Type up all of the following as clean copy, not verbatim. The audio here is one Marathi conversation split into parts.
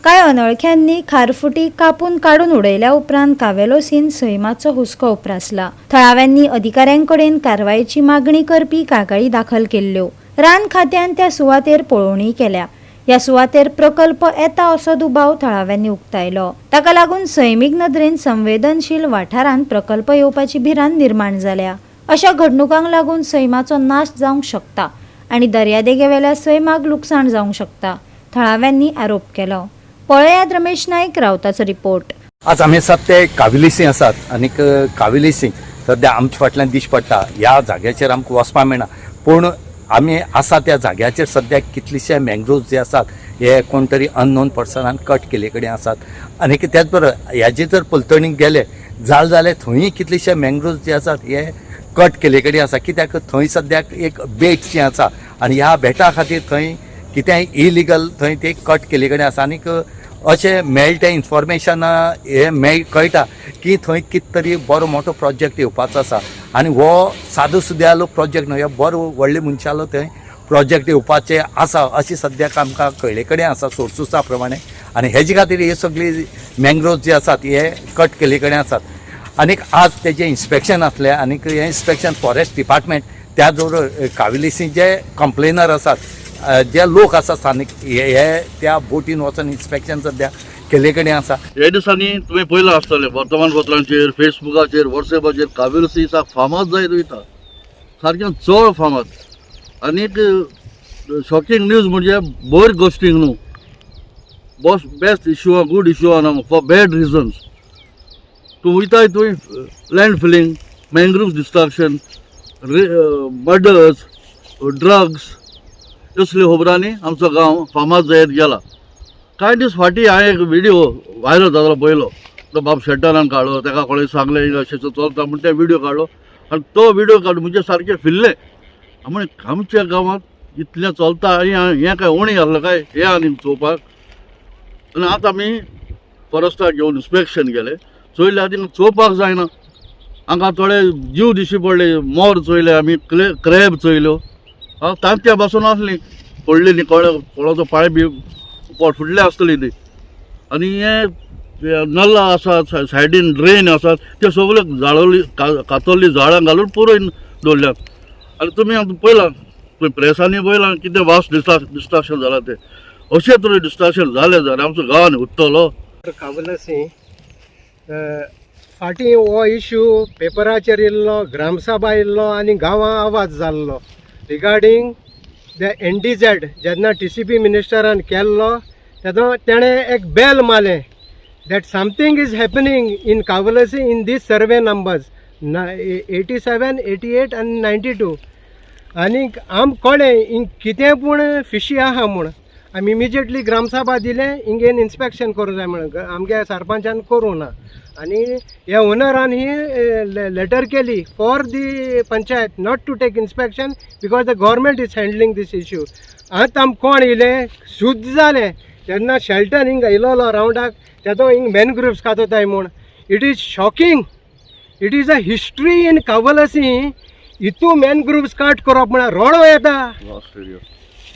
काय अनवळख्यांनी खारफुटी कापून काढून उडयल्या उपरांत कावेलो सीन सैमाचो हुस्को उप्रासला. थळाव्यांनी अधिकाऱ्यांकडेन कारवायेची मागणी करपी कागाळी दाखल केल्ल्यो. रान खात्यान त्या सुवातेर पळोवणी केल्या. ह्या सुवातेर प्रकल्प येता असो दुबाव थळाव्यांनी उक्तायलो. ताका लागून सैमीक नदरेन संवेदनशील वाठारांत प्रकल्प येवपाची भिरांत निर्माण जाल्या. अशा घडणुकांक लागून सैमाचो नाश जावंक शकता आनी दर्यादेगेवेल्या सैमाक लुकसाण जावंक शकता, थळाव्यांनी आरोप केलो. पळयात रमेश नाईक रावताचो रिपोर्ट. आज आमी सद्या काविलीसी आसात आनी काविलीसी सद्या आमच्या फाटल्यान दिश्ट पडटा. ह्या जाग्याचेर आमकां वचपाक मेळना, पूण आमी आसा त्या जाग्याचेर सद्या कितलेशे मँग्रोव्ज जे आसात हे कोण तरी अननोन पर्सनान कट केले कडेन आसात. आनी त्याच बरोबर ह्याचे जर पलतणीक गेले जाल्यार थंय कितलेशे मँग्रोव्ज जे आसात हे कट केले कडेन आसा. कित्याक थंय सद्याक एक बेट जी आसा आनी ह्या बेटा खातीर थंय कितेंय इलिगल थंय ते कट केले कडेन आसा. आनीक अशें मेळटा इन्फॉर्मेशन हे कळटा की थंय कितें तरी बरो मोठो प्रोजेक्ट येवपाचो आसा. आनी हो सादो सुद्यालो प्रोजेक्ट न्हय, बरो व्हडले मनशालो थंय प्रोजेक्ट येवपाचे आसा अशें सद्याक आमकां कळ्ळे कडेन आसा सोर्सुसा प्रमाणे. आनी हेजे खातीर हे सगळी मँग्रोव्ज जे आसात हे कट केले कडेन आसात. आनीक आज तेजें इन्स्पेक्शन आसलें आनीक हें इन्स्पेक्शन फॉरेस्ट डिपार्टमेंट त्या बरोबर काविलीसी जे कंप्लेनर आसात जे लोक आसा स्थानिक हे त्या बोटीन वचून इन्स्पेक्शन सद्या केले कडेन आसा. हे दिसांनी तुवें पळयलां आसतलें वर्तमानपत्रांचेर, फेसबुकाचेर, वॉट्सॅपाचेर कावेरी सा फामाद जायत वयता, सारकें चड फामाद. आनीक शॉकिंग न्यूज म्हणजे बऱ्यो गोश्टींक न्हू, बेस्ट इश्यू गूड इश्यू आहा फॉर बॅड रिजन्स. तूं वयताय थंय land filling, mangroves destruction, murders, drugs, असल्या खबरांनी आमचो गांव फामाद जायत गेला. कांय दीस फाटीं हांवें एक व्हिडिओ व्हायरल जातालो पळयलो. तो बाब शेटरान काडलो, ताका कोणें सांगलें अशें चलता म्हूण ते व्हिडिओ काडलो आनी तो व्हिडिओ काडून म्हणजे सारकें फिरलें. म्हण आमच्या गांवांत इतलें चलता आनी हें काय उणी घातलें काय हें आनी चोवपाक. आनी आतां आमी फॉरेस्टाक घेवन इन्स्पेक्शन गेले, चोयले आनी चोवपाक जायना. हांगा थोडे जीव दिश्टी पडले, मोर चोयले आमी, क्रॅब चोयल्यो. तांत्या बसून आसली पडली न्ही, कोणाचो पांय बी फुटले आसतली ती. आनी हे नल्ला आसात, सायडीन ड्रेन आसात, ते सगळे जाळवली कातरली झाडां घालून पुरोय दवरल्यात. आनी तुमी आतां पळयलां, तुवें प्रेसांनी पळयलां कितें वास्ट डिस्ट्रक्शन जालां तें. अशें तरेन डिस्ट्रक्शन जालें जाल्यार आमचो गांवान उरतलो. कावलसी फाटीं हो इश्यू पेपराचेर येयल्लो, ग्रामसभा येयल्लो आनी गांवां आवाज जाल्लो रिगार्डींग द NDZ. जेन्ना TCP मिनिस्टरान केल्लो तेन्ना तेणें एक बेल मारलें that something is happening in Kavalsi in these survey numbers 87, 88 आनी 92. आनीक आम कळ्ळें हिंग कितें पूण फिशी आहा म्हूण. आमी इमिजिएटली ग्रामसभा दिलें, हिंगेन इन्स्पेक्शन करूं जाय म्हणून आमगे सरपंचान करूं ना. आनी ह्या ओनरान ही लेटर केली for the panchayat not to take inspection because the government is handling this issue. आतां आम कोण येयलें शुद्ध जालें तेन्ना शेल्टर हिंग येयलो रावंडाक तेजो हिंग मॅनग्रुव्स कातोताय म्हूण. It is shocking. It is a history in Kavalsi. इतू मॅनग्रुव्स काट करप म्हळ्यार रोडो येता.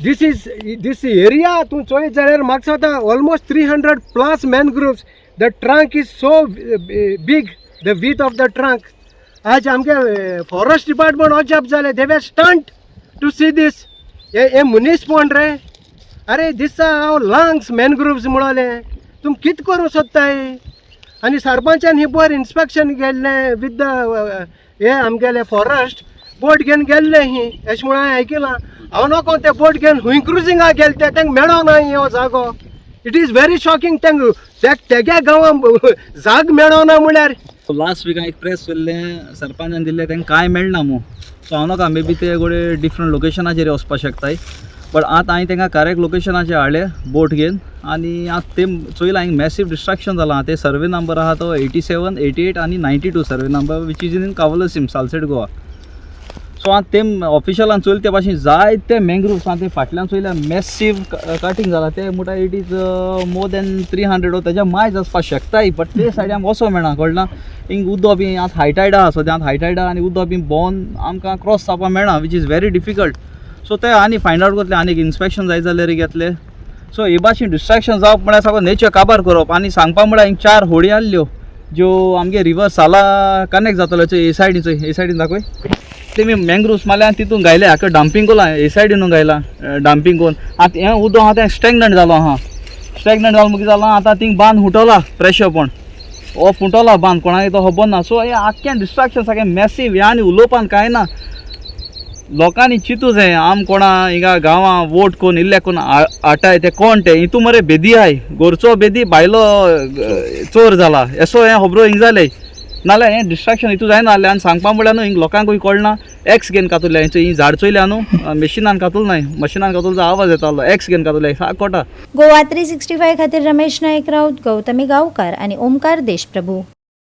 This area तूं चोयत जाल्यार म्हाका सांगता almost 300+ mangroves. The trunk is so big, the width of the trunk. आज आमगे फॉरेस्ट डिपार्टमेंट अजाप जाले, they were stunned to see this. हे मुनीस कोण रे? अरे दिसा हांव लांग्स मॅनग्रोव्स म्हणलें, तुम कित करूं सोदताय? आनी सरपंचान ही बरें इन्स्पेक्शन गेल्लें विथ द हे आमगेले फॉरेस्ट बोट घेवन गेल्ले ही अशें म्हणून हांवें आयकलां. हांव नको ते बोट घेवन हुंय क्रुजिंगाक गेले ते तांकां मेळो ना हो जागो. It is very shocking. तेगे गांवां जाग मेळो ना म्हळ्यार. लास्ट वीक एक प्रेस केल्लें सरपंचान दिल्लें तांकां कांय मेळना मू. सो हांव नाका मे बी ते गोडे डिफरंट लोकेशनाचेर वचपाक शकताय. बट आतां हांवें तांकां करेक्ट लोकेशनाचेर हाडले बोट घेवन आनी आतां ते चोयलां हांवें मॅसीव डिस्ट्रक्शन जालां. ते सर्वे नंबर आहा तो 87, 88 आनी 92 survey number which is in Cavelossim, Salcete Goa. So आतां ते ऑफिशलान चोयले ते भाशेन जायते मँग्रोव्स आहा ते फाटल्यान चोयल्यार मॅसीव कटींग जालां. ते म्हणटा इट इज मोर दॅन 300 वा तेज्या मायज आसपाक शकताय. बट ते सायडी आमकां वचोंक मेळना, कळना. हिंग उदक बी आतां हायटायड आहा, सद्या आतां हायटायड आहा आनी उदक बी बोवन आमकां क्रॉस जावपाक मेळना, which is very difficult. So ते आनी फायंड आवट करतले, आनी इन्स्पेक्शन जाय जाल्यार घेतले सो हे भाशेन डिस्ट्रॅक्शन जावप म्हळ्यार सगळो नेचर काबार करप आनी सांगपा म्हळ्यार हिंग 4 होडी आहल्यो ज्यो आमगे रिवर साला कनेक्ट जातल्यो हे सायडीन दाखय तेमी मँग्रुव्स मारल्या आनी तितून घायले हाका डंपिंग कोला हे सायडीन घायला डंपिंग कोन आतां हें उदक आहा तें स्टॅग्नंट जालो आहा स्टॅग्नंट जालो कितें जालां आतां थिंग बांद फुटला प्रेशर पण हो फुटला बांद कोणाक तो खबर ना सो हे आख्खें डिस्ट्रॅक्शन सारकें मॅसीव हे आनी उलोवपान कांय ना लोकांनी चिंतू जाय आम कोणा हिंगा गांवां वोट कोन्न इल्ले कोन्न आटाय ते कोण ते हितू मरे बेदी आहाय गोरचो बेदी भायलो चोर जाला एसो हें खबरो हिंग जालें नाल्यार हें डिस्ट्रॅक्शन हितू जायना जालें आनी सांगपा म्हळ्यार न्हू हिंग लोकांकूय कळना एक्स घेवन कातुले ही झाड चोयल्या न्हू मशिनान कातूल नाय मशिनान कातूल आवाज येतालो एक्स घेवन कातुले कोटा गोवा 365 खातीर रमेश नायक राऊत, गौतमी गांवकार आनी ओमकार देशप्रभू.